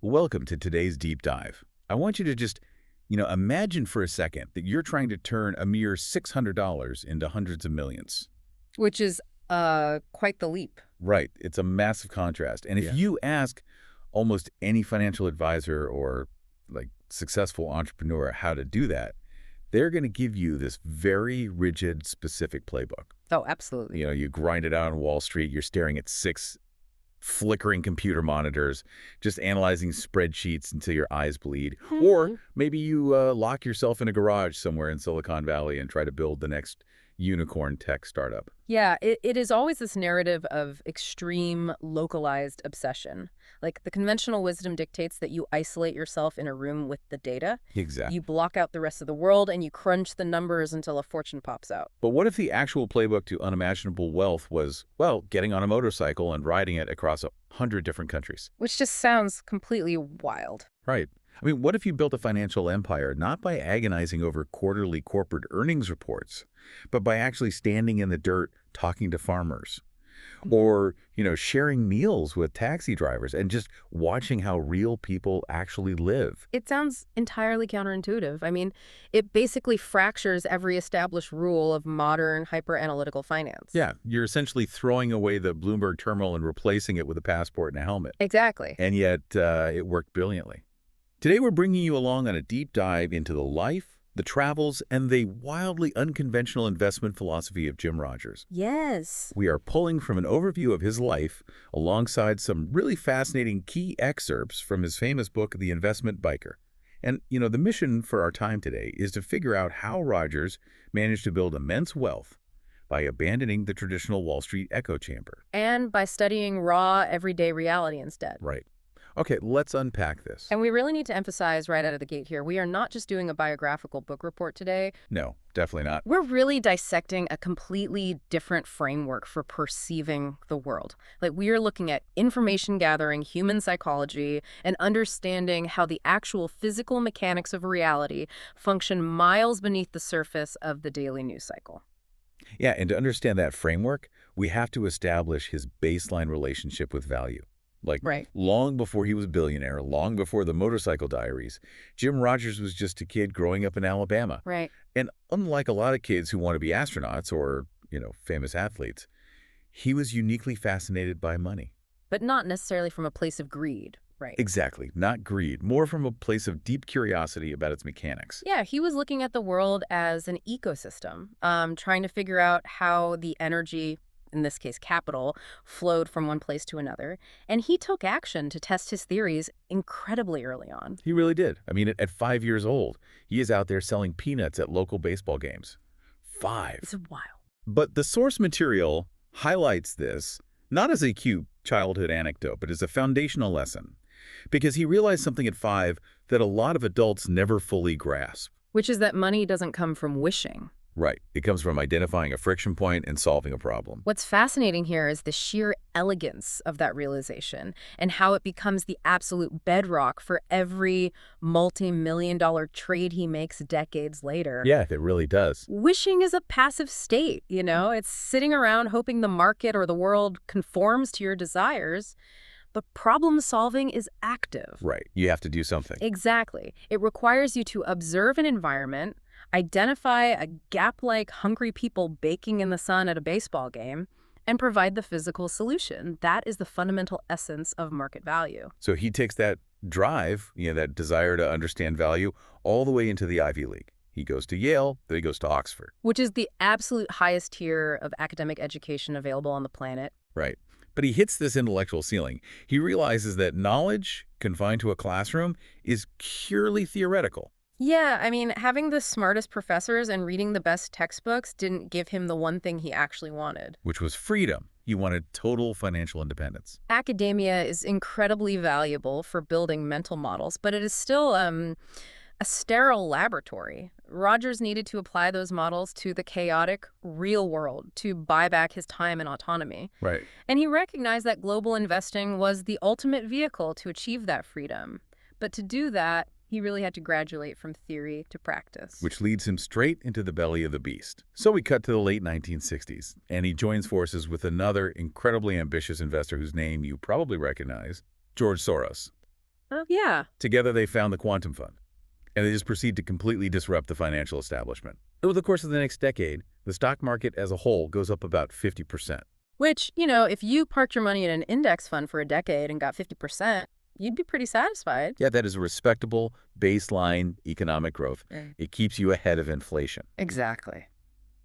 Welcome to today's deep dive. I want you to just, imagine for a second that you're trying to turn a mere $600 into hundreds of millions. Which is quite the leap. Right. It's a massive contrast. And if Yeah. you ask almost any financial advisor or successful entrepreneur how to do that, they're going to give you this very rigid, specific playbook. Oh, absolutely. You grind it out on Wall Street, you're staring at six flickering computer monitors, just analyzing spreadsheets until your eyes bleed. Or maybe you lock yourself in a garage somewhere in Silicon Valley and try to build the next unicorn tech startup. Yeah, it is always this narrative of extreme localized obsession. Like the conventional wisdom dictates that you isolate yourself in a room with the data. Exactly. You block out the rest of the world and you crunch the numbers until a fortune pops out. But what if the actual playbook to unimaginable wealth was, well, getting on a motorcycle and riding it across 100 different countries? Which just sounds completely wild. Right. I mean, what if you built a financial empire not by agonizing over quarterly corporate earnings reports, but by actually standing in the dirt talking to farmers? Or, sharing meals with taxi drivers and just watching how real people actually live. It sounds entirely counterintuitive. I mean, it basically fractures every established rule of modern hyper-analytical finance. Yeah, you're essentially throwing away the Bloomberg terminal and replacing it with a passport and a helmet. Exactly. And yet, it worked brilliantly. Today, we're bringing you along on a deep dive into the life, the travels, and the wildly unconventional investment philosophy of Jim Rogers. Yes. We are pulling from an overview of his life alongside some really fascinating key excerpts from his famous book, The Investment Biker. And, the mission for our time today is to figure out how Rogers managed to build immense wealth by abandoning the traditional Wall Street echo chamber. And by studying raw, everyday reality instead. Right. Okay, let's unpack this. And we really need to emphasize right out of the gate here, we are not just doing a biographical book report today. No, definitely not. We're really dissecting a completely different framework for perceiving the world. Like, we are looking at information gathering, human psychology, and understanding how the actual physical mechanics of reality function miles beneath the surface of the daily news cycle. Yeah, and to understand that framework, we have to establish his baseline relationship with value. Right. Long before he was a billionaire, long before the motorcycle diaries, Jim Rogers was just a kid growing up in Alabama. Right. And unlike a lot of kids who want to be astronauts or, famous athletes, he was uniquely fascinated by money. But not necessarily from a place of greed. Right. Exactly. Not greed, more from a place of deep curiosity about its mechanics. Yeah, he was looking at the world as an ecosystem, trying to figure out how the energy, in this case capital, flowed from one place to another. And he took action to test his theories incredibly early on. He really did. I mean, at 5 years old, he is out there selling peanuts at local baseball games. 5. It's wild. But the source material highlights this not as a cute childhood anecdote, but as a foundational lesson. Because he realized something at 5 that a lot of adults never fully grasp. Which is that money doesn't come from wishing. Right. It comes from identifying a friction point and solving a problem. What's fascinating here is the sheer elegance of that realization and how it becomes the absolute bedrock for every multi-million-dollar trade he makes decades later. Yeah, it really does. Wishing is a passive state, It's sitting around hoping the market or the world conforms to your desires. But problem solving is active. Right. You have to do something. Exactly. It requires you to observe an environment, identify a gap-like hungry people baking in the sun at a baseball game, and provide the physical solution. That is the fundamental essence of market value. So he takes that drive, that desire to understand value, all the way into the Ivy League. He goes to Yale, then he goes to Oxford. Which is the absolute highest tier of academic education available on the planet. Right. But he hits this intellectual ceiling. He realizes that knowledge confined to a classroom is purely theoretical. Yeah, I mean, having the smartest professors and reading the best textbooks didn't give him the one thing he actually wanted. Which was freedom. He wanted total financial independence. Academia is incredibly valuable for building mental models, but it is still a sterile laboratory. Rogers needed to apply those models to the chaotic, real world to buy back his time and autonomy. Right. And he recognized that global investing was the ultimate vehicle to achieve that freedom. But to do that, he really had to graduate from theory to practice. Which leads him straight into the belly of the beast. So we cut to the late 1960s, and he joins forces with another incredibly ambitious investor whose name you probably recognize, George Soros. Oh, yeah. Together, they found the quantum fund, and they just proceed to completely disrupt the financial establishment. Over the course of the next decade, the stock market as a whole goes up about 50%. Which, if you parked your money in an index fund for a decade and got 50%, you'd be pretty satisfied. Yeah, that is a respectable baseline economic growth. Mm. It keeps you ahead of inflation. Exactly.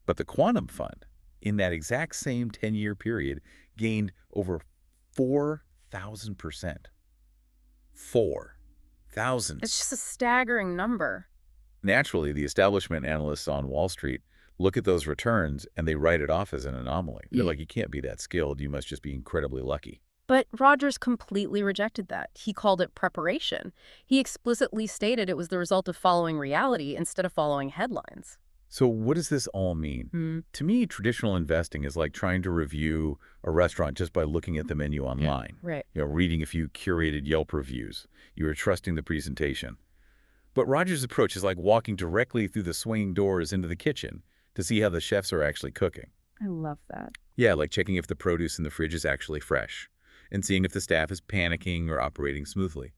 But the quantum fund, in that exact same 10-year period, gained over 4,000%. 4,000. It's just a staggering number. Naturally, the establishment analysts on Wall Street look at those returns and they write it off as an anomaly. They're like, you can't be that skilled. You must just be incredibly lucky. But Rogers completely rejected that. He called it preparation. He explicitly stated it was the result of following reality instead of following headlines. So what does this all mean? To me, traditional investing is like trying to review a restaurant just by looking at the menu online. Right. Reading a few curated Yelp reviews. You are trusting the presentation. But Rogers' approach is like walking directly through the swinging doors into the kitchen to see how the chefs are actually cooking. I love that. Yeah, like checking if the produce in the fridge is actually fresh and seeing if the staff is panicking or operating smoothly.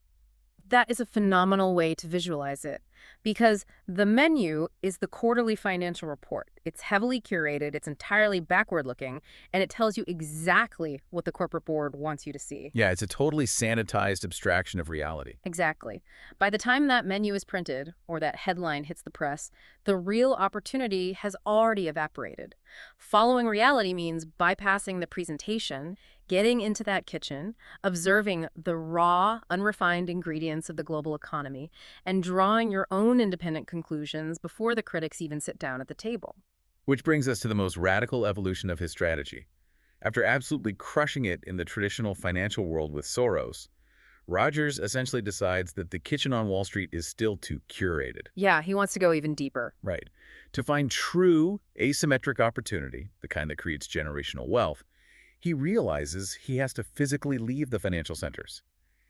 That is a phenomenal way to visualize it, because the menu is the quarterly financial report. It's heavily curated, it's entirely backward-looking, and it tells you exactly what the corporate board wants you to see. Yeah, it's a totally sanitized abstraction of reality. Exactly. By the time that menu is printed, or that headline hits the press, the real opportunity has already evaporated. Following reality means bypassing the presentation, getting into that kitchen, observing the raw, unrefined ingredients of the global economy, and drawing your own independent conclusions before the critics even sit down at the table. Which brings us to the most radical evolution of his strategy. After absolutely crushing it in the traditional financial world with Soros, Rogers essentially decides that the kitchen on Wall Street is still too curated. Yeah, he wants to go even deeper. Right. To find true asymmetric opportunity, the kind that creates generational wealth, he realizes he has to physically leave the financial centers.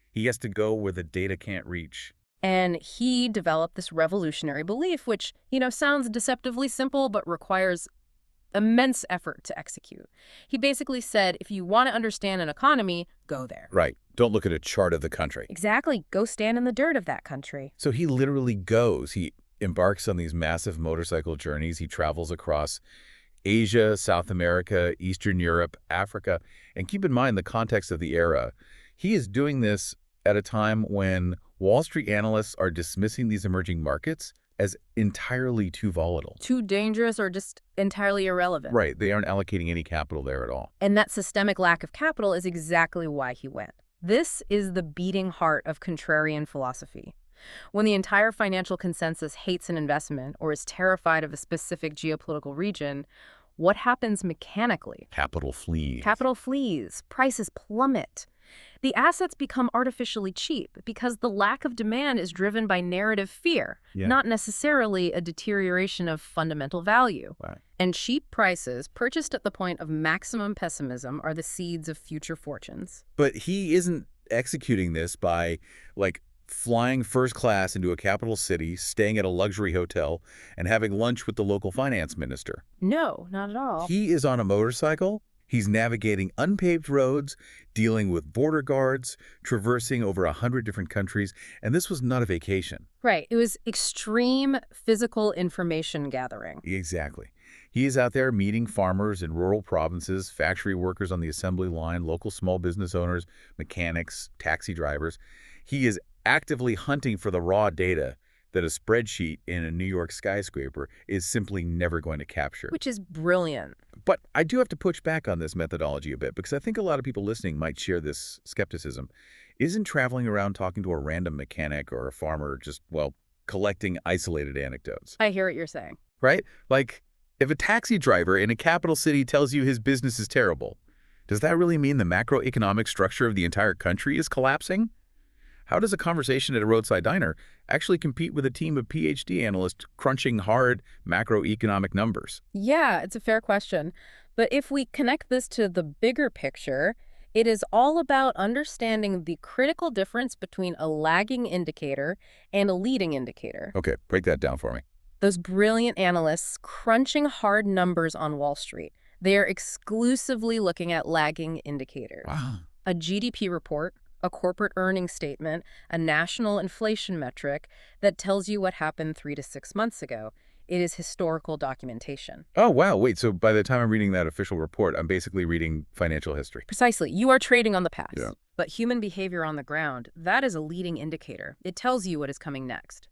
He has to go where the data can't reach. And he developed this revolutionary belief, which, sounds deceptively simple, but requires immense effort to execute. He basically said, if you want to understand an economy, go there. Right. Don't look at a chart of the country. Exactly. Go stand in the dirt of that country. So he literally goes. He embarks on these massive motorcycle journeys. He travels across Asia, South America, Eastern Europe, Africa. And keep in mind the context of the era. He is doing this at a time when Wall Street analysts are dismissing these emerging markets as entirely too volatile. Too dangerous or just entirely irrelevant. Right. They aren't allocating any capital there at all. And that systemic lack of capital is exactly why he went. This is the beating heart of contrarian philosophy. When the entire financial consensus hates an investment or is terrified of a specific geopolitical region, what happens mechanically? Capital flees. Capital flees. Prices plummet. The assets become artificially cheap because the lack of demand is driven by narrative fear, not necessarily a deterioration of fundamental value. Right. And cheap prices, purchased at the point of maximum pessimism, are the seeds of future fortunes. But he isn't executing this by, flying first class into a capital city, staying at a luxury hotel, and having lunch with the local finance minister. No, not at all. He is on a motorcycle. He's navigating unpaved roads, dealing with border guards, traversing over 100 different countries, and this was not a vacation. Right. It was extreme physical information gathering. Exactly. He is out there meeting farmers in rural provinces, factory workers on the assembly line, local small business owners, mechanics, taxi drivers. He is actively hunting for the raw data that a spreadsheet in a New York skyscraper is simply never going to capture. Which is brilliant. But I do have to push back on this methodology a bit because I think a lot of people listening might share this skepticism. Isn't traveling around talking to a random mechanic or a farmer just, collecting isolated anecdotes? I hear what you're saying. Right? If a taxi driver in a capital city tells you his business is terrible, does that really mean the macroeconomic structure of the entire country is collapsing? How does a conversation at a roadside diner actually compete with a team of PhD analysts crunching hard macroeconomic numbers? Yeah, it's a fair question. But if we connect this to the bigger picture, it is all about understanding the critical difference between a lagging indicator and a leading indicator. Okay, break that down for me. Those brilliant analysts crunching hard numbers on Wall Street, they are exclusively looking at lagging indicators. Wow. A GDP report, a corporate earnings statement, a national inflation metric that tells you what happened 3 to 6 months ago. It is historical documentation. Oh, wow. Wait, so by the time I'm reading that official report, I'm basically reading financial history. Precisely. You are trading on the past. Yeah. But human behavior on the ground, that is a leading indicator. It tells you what is coming next.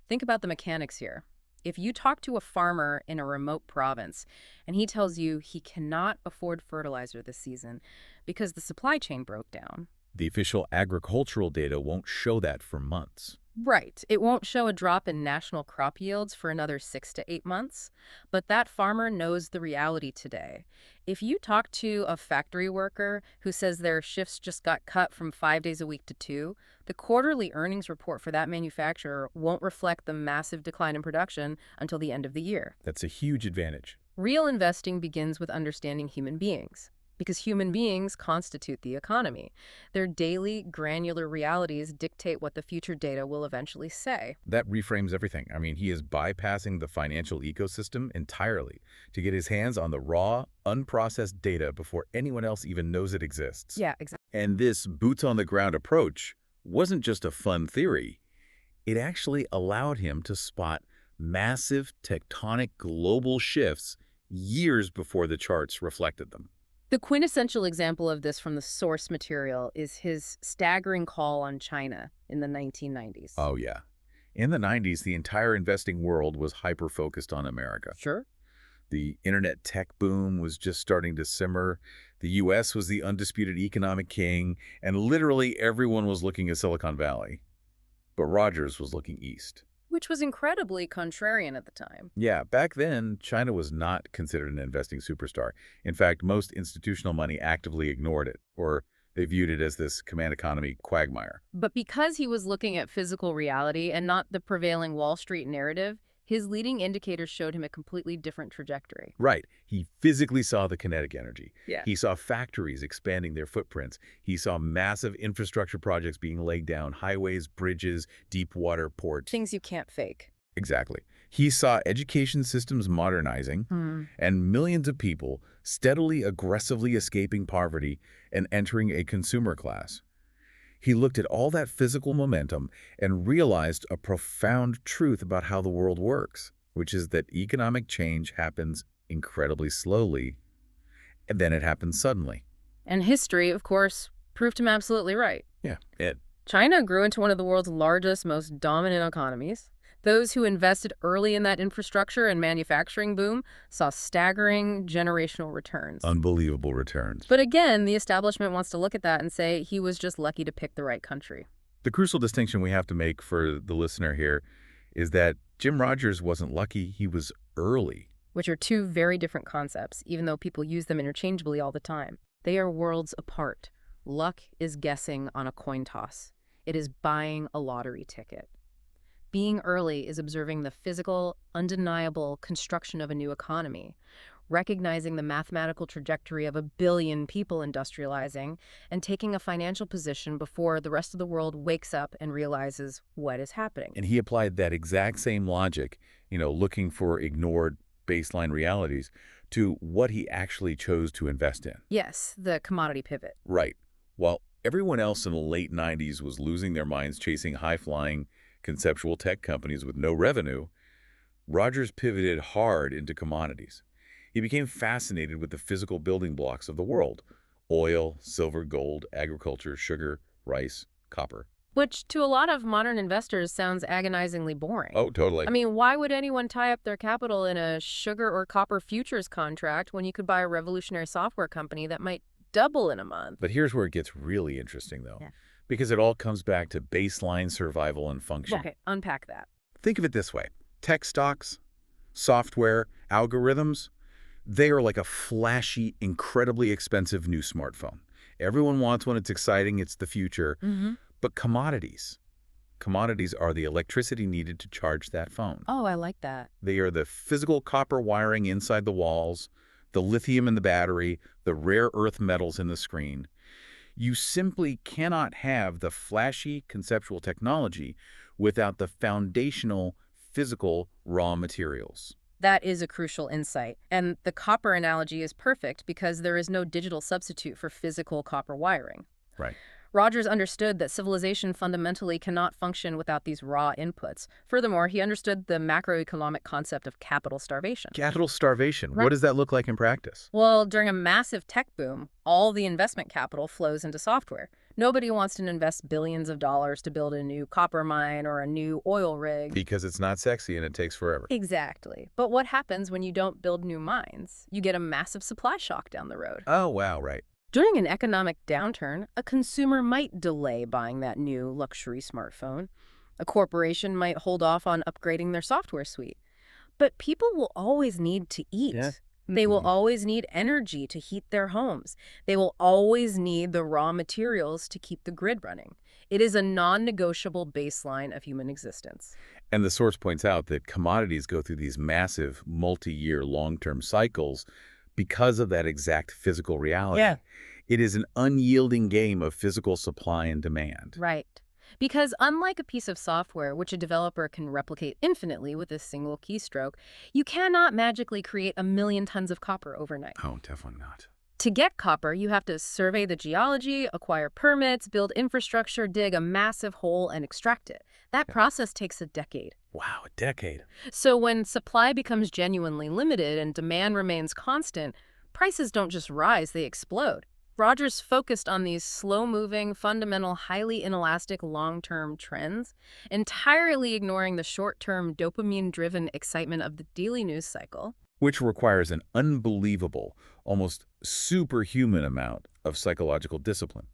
Think about the mechanics here. If you talk to a farmer in a remote province and he tells you he cannot afford fertilizer this season because the supply chain broke down. The official agricultural data won't show that for months. Right. It won't show a drop in national crop yields for another 6 to 8 months, but that farmer knows the reality today. If you talk to a factory worker who says their shifts just got cut from 5 days a week to two, the quarterly earnings report for that manufacturer won't reflect the massive decline in production until the end of the year. That's a huge advantage. Real investing begins with understanding human beings, because human beings constitute the economy. Their daily, granular realities dictate what the future data will eventually say. That reframes everything. I mean, he is bypassing the financial ecosystem entirely to get his hands on the raw, unprocessed data before anyone else even knows it exists. Yeah, exactly. And this boots-on-the-ground approach wasn't just a fun theory. It actually allowed him to spot massive tectonic global shifts years before the charts reflected them. The quintessential example of this from the source material is his staggering call on China in the 1990s. Oh, yeah. In the 90s, the entire investing world was hyper-focused on America. Sure. The internet tech boom was just starting to simmer. The U.S. was the undisputed economic king, and literally everyone was looking at Silicon Valley. But Rogers was looking east. Which was incredibly contrarian at the time. Yeah, back then, China was not considered an investing superstar. In fact, most institutional money actively ignored it, or they viewed it as this command economy quagmire. But because he was looking at physical reality and not the prevailing Wall Street narrative, his leading indicators showed him a completely different trajectory. Right. He physically saw the kinetic energy. Yeah. He saw factories expanding their footprints. He saw massive infrastructure projects being laid down, highways, bridges, deep water ports. Things you can't fake. Exactly. He saw education systems modernizing and millions of people steadily, aggressively escaping poverty and entering a consumer class. He looked at all that physical momentum and realized a profound truth about how the world works, which is that economic change happens incredibly slowly, and then it happens suddenly. And history, of course, proved him absolutely right. Yeah, China grew into one of the world's largest, most dominant economies. Those who invested early in that infrastructure and manufacturing boom saw staggering generational returns. Unbelievable returns. But again, the establishment wants to look at that and say he was just lucky to pick the right country. The crucial distinction we have to make for the listener here is that Jim Rogers wasn't lucky, he was early. Which are two very different concepts, even though people use them interchangeably all the time. They are worlds apart. Luck is guessing on a coin toss. It is buying a lottery ticket. Being early is observing the physical, undeniable construction of a new economy, recognizing the mathematical trajectory of 1 billion people industrializing, and taking a financial position before the rest of the world wakes up and realizes what is happening. And he applied that exact same logic, looking for ignored baseline realities, to what he actually chose to invest in. Yes, the commodity pivot. Right. While everyone else in the late 90s was losing their minds chasing high-flying, conceptual tech companies with no revenue, Rogers pivoted hard into commodities. He became fascinated with the physical building blocks of the world: oil, silver, gold, agriculture, sugar, rice, copper. Which, to a lot of modern investors, sounds agonizingly boring. Oh, totally. I mean, why would anyone tie up their capital in a sugar or copper futures contract when you could buy a revolutionary software company that might double in a month? But here's where it gets really interesting, though. Yeah. Because it all comes back to baseline survival and function. Okay, unpack that. Think of it this way. Tech stocks, software, algorithms, they are like a flashy, incredibly expensive new smartphone. Everyone wants one. It's exciting. It's the future. But commodities are the electricity needed to charge that phone. Oh, I like that. They are the physical copper wiring inside the walls, the lithium in the battery, the rare earth metals in the screen. You simply cannot have the flashy conceptual technology without the foundational physical raw materials. That is a crucial insight. And the copper analogy is perfect because there is no digital substitute for physical copper wiring. Right. Rogers understood that civilization fundamentally cannot function without these raw inputs. Furthermore, he understood the macroeconomic concept of capital starvation. Capital starvation. Right. What does that look like in practice? Well, during a massive tech boom, all the investment capital flows into software. Nobody wants to invest billions of dollars to build a new copper mine or a new oil rig. Because it's not sexy and it takes forever. Exactly. But what happens when you don't build new mines? You get a massive supply shock down the road. Oh, wow, right. During an economic downturn, a consumer might delay buying that new luxury smartphone. A corporation might hold off on upgrading their software suite. But people will always need to eat. Yeah. They will always need energy to heat their homes. They will always need the raw materials to keep the grid running. It is a non-negotiable baseline of human existence. And the source points out that commodities go through these massive, multi-year, long-term cycles because of that exact physical reality. Yeah. It is an unyielding game of physical supply and demand. Right. Because unlike a piece of software, which a developer can replicate infinitely with a single keystroke, you cannot magically create 1,000,000 tons of copper overnight. Oh, definitely not. To get copper, you have to survey the geology, acquire permits, build infrastructure, dig a massive hole, and extract it. That process takes a decade. Wow, a decade. So when supply becomes genuinely limited and demand remains constant, prices don't just rise, they explode. Rogers focused on these slow-moving, fundamental, highly inelastic long-term trends, entirely ignoring the short-term dopamine-driven excitement of the daily news cycle. Which requires an unbelievable, almost superhuman amount of psychological discipline.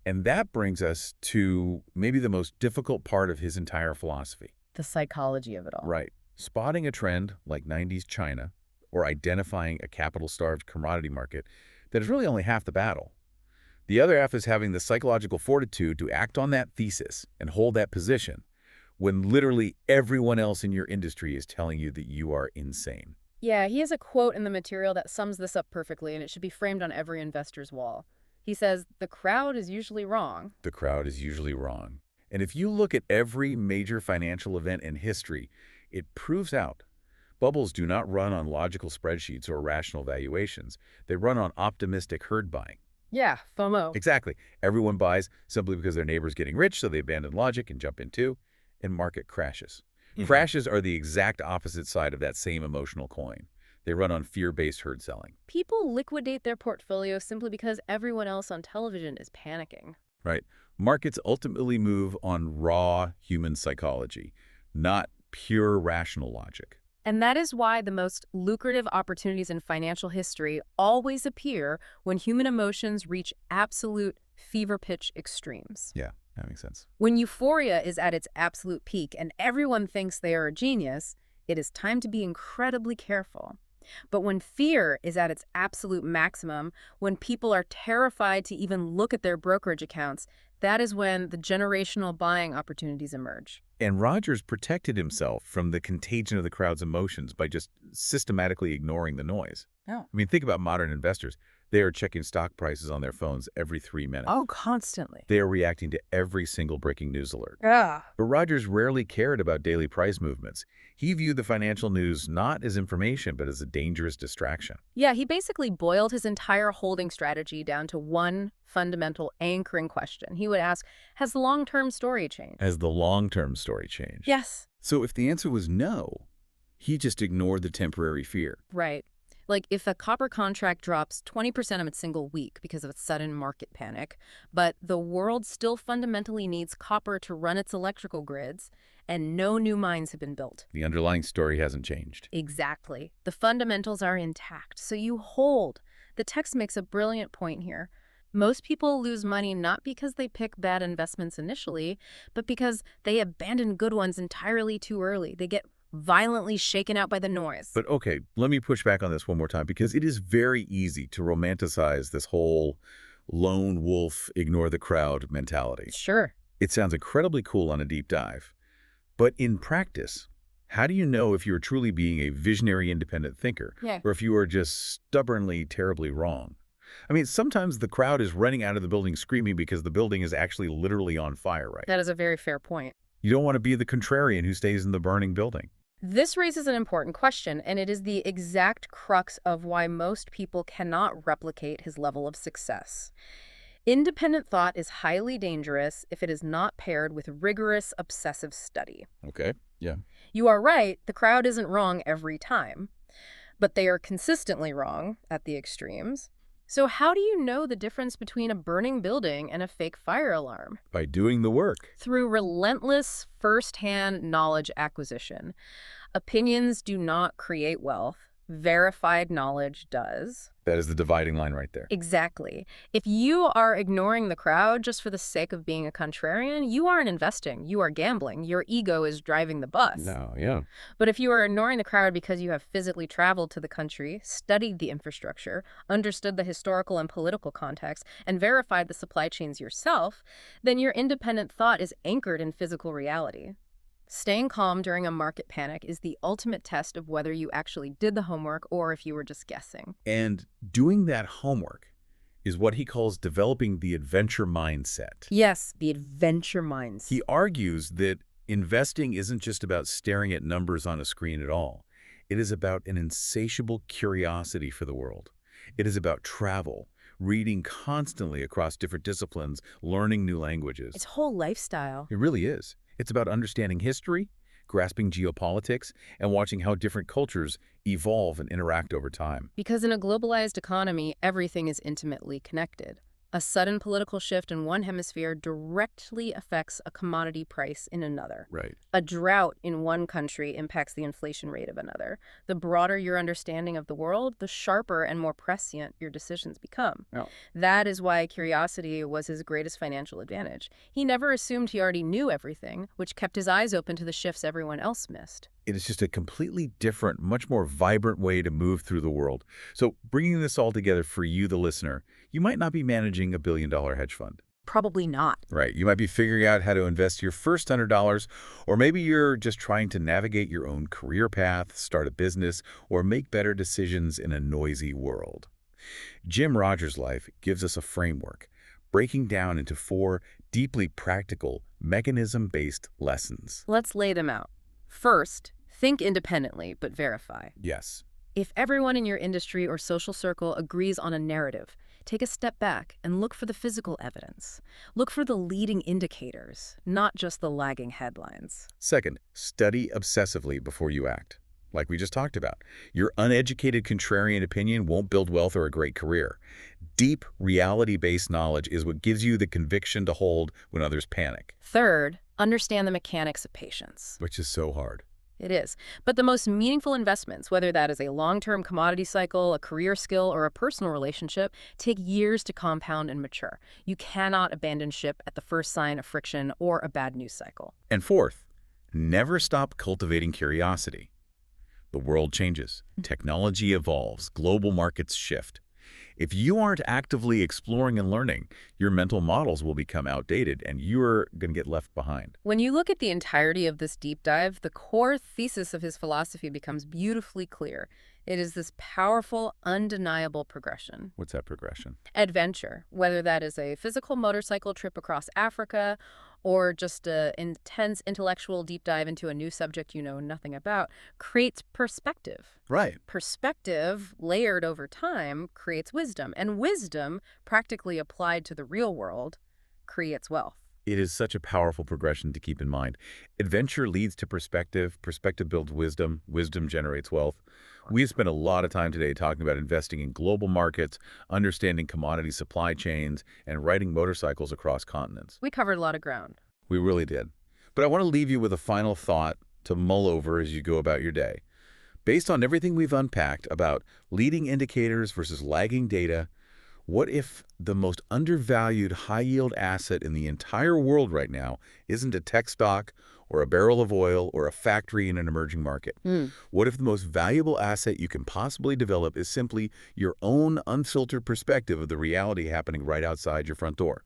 And that brings us to maybe the most difficult part of his entire philosophy. The psychology of it all. Right. Spotting a trend like 90s China or identifying a capital-starved commodity market that is really only half the battle. The other half is having the psychological fortitude to act on that thesis and hold that position when literally everyone else in your industry is telling you that you are insane. Yeah, he has a quote in the material that sums this up perfectly, and it should be framed on every investor's wall. He says, "The crowd is usually wrong." The crowd is usually wrong. And if you look at every major financial event in history, it proves out. Bubbles do not run on logical spreadsheets or rational valuations. They run on optimistic herd buying. Yeah, FOMO. Exactly. Everyone buys simply because their neighbor's getting rich, so they abandon logic and jump in too, and market crashes. Crashes are the exact opposite side of that same emotional coin. They run on fear-based herd selling. People liquidate their portfolio simply because everyone else on television is panicking. Right. Markets ultimately move on raw human psychology, not pure rational logic. And that is why the most lucrative opportunities in financial history always appear when human emotions reach absolute fever pitch extremes. Yeah, that makes sense. When euphoria is at its absolute peak and everyone thinks they are a genius, it is time to be incredibly careful. But when fear is at its absolute maximum, when people are terrified to even look at their brokerage accounts, that is when the generational buying opportunities emerge. And Rogers protected himself from the contagion of the crowd's emotions by just systematically ignoring the noise. Oh. I mean, think about modern investors. They are checking stock prices on their phones every 3 minutes. Oh, constantly. They are reacting to every single breaking news alert. Yeah. But Rogers rarely cared about daily price movements. He viewed the financial news not as information, but as a dangerous distraction. Yeah, he basically boiled his entire holding strategy down to one fundamental anchoring question. He would ask, has the long-term story changed? Has the long-term story changed? Yes. So if the answer was no, he just ignored the temporary fear. Right. Like if a copper contract drops 20% in a single week because of a sudden market panic, but the world still fundamentally needs copper to run its electrical grids, and no new mines have been built. The underlying story hasn't changed. Exactly. The fundamentals are intact, so you hold. The text makes a brilliant point here. Most people lose money not because they pick bad investments initially, but because they abandon good ones entirely too early. They get violently shaken out by the noise. But okay, let me push back on this one more time, because it is very easy to romanticize this whole lone wolf, ignore the crowd mentality. Sure. It sounds incredibly cool on a deep dive. But in practice, how do you know if you're truly being a visionary independent thinker, or if you are just stubbornly, terribly wrong? I mean, sometimes the crowd is running out of the building screaming because the building is actually literally on fire, right? That is a very fair point. You don't want to be the contrarian who stays in the burning building. This raises an important question, and it is the exact crux of why most people cannot replicate his level of success. Independent thought is highly dangerous if it is not paired with rigorous, obsessive study. Okay. Yeah. You are right, the crowd isn't wrong every time, but they are consistently wrong at the extremes. So how do you know the difference between a burning building and a fake fire alarm? By doing the work. Through relentless first-hand knowledge acquisition. Opinions do not create wealth. Verified knowledge does. That is the dividing line right there. Exactly. If you are ignoring the crowd just for the sake of being a contrarian, you aren't investing. You are gambling. Your ego is driving the bus. No, yeah. But if you are ignoring the crowd because you have physically traveled to the country, studied the infrastructure, understood the historical and political context, and verified the supply chains yourself, then your independent thought is anchored in physical reality. Staying calm during a market panic is the ultimate test of whether you actually did the homework or if you were just guessing. And doing that homework is what he calls developing the adventure mindset. Yes, the adventure mindset. He argues that investing isn't just about staring at numbers on a screen at all. It is about an insatiable curiosity for the world. It is about travel, reading constantly across different disciplines, learning new languages. It's whole lifestyle. It really is. It's about understanding history, grasping geopolitics, and watching how different cultures evolve and interact over time. Because in a globalized economy, everything is intimately connected. A sudden political shift in one hemisphere directly affects a commodity price in another. Right. A drought in one country impacts the inflation rate of another. The broader your understanding of the world, the sharper and more prescient your decisions become. Oh. That is why curiosity was his greatest financial advantage. He never assumed he already knew everything, which kept his eyes open to the shifts everyone else missed. It is just a completely different, much more vibrant way to move through the world. So bringing this all together for you, the listener, you might not be managing $1 billion hedge fund. Probably not. Right. You might be figuring out how to invest your first $100, or maybe you're just trying to navigate your own career path, start a business, or make better decisions in a noisy world. Jim Rogers' life gives us a framework, breaking down into 4 deeply practical, mechanism-based lessons. Let's lay them out. First, think independently, but verify. Yes. If everyone in your industry or social circle agrees on a narrative, take a step back and look for the physical evidence. Look for the leading indicators, not just the lagging headlines. Second, study obsessively before you act. Like we just talked about, your uneducated contrarian opinion won't build wealth or a great career. Deep, reality-based knowledge is what gives you the conviction to hold when others panic. Third, understand the mechanics of patience. Which is so hard. It is. But the most meaningful investments, whether that is a long-term commodity cycle, a career skill, or a personal relationship, take years to compound and mature. You cannot abandon ship at the first sign of friction or a bad news cycle. And fourth, never stop cultivating curiosity. The world changes, technology evolves, global markets shift. If you aren't actively exploring and learning, your mental models will become outdated and you're going to get left behind. When you look at the entirety of this deep dive, the core thesis of his philosophy becomes beautifully clear. It is this powerful, undeniable progression. What's that progression? Adventure, whether that is a physical motorcycle trip across Africa or just an intense intellectual deep dive into a new subject you know nothing about, creates perspective. Right. Perspective, layered over time, creates wisdom. And wisdom, practically applied to the real world, creates wealth. It is such a powerful progression to keep in mind. Adventure leads to perspective. Perspective builds wisdom. Wisdom generates wealth. We spent a lot of time today talking about investing in global markets, understanding commodity supply chains, and riding motorcycles across continents. We covered a lot of ground. We really did. But I want to leave you with a final thought to mull over as you go about your day. Based on everything we've unpacked about leading indicators versus lagging data, what if the most undervalued high-yield asset in the entire world right now isn't a tech stock or a barrel of oil or a factory in an emerging market? What if the most valuable asset you can possibly develop is simply your own unfiltered perspective of the reality happening right outside your front door?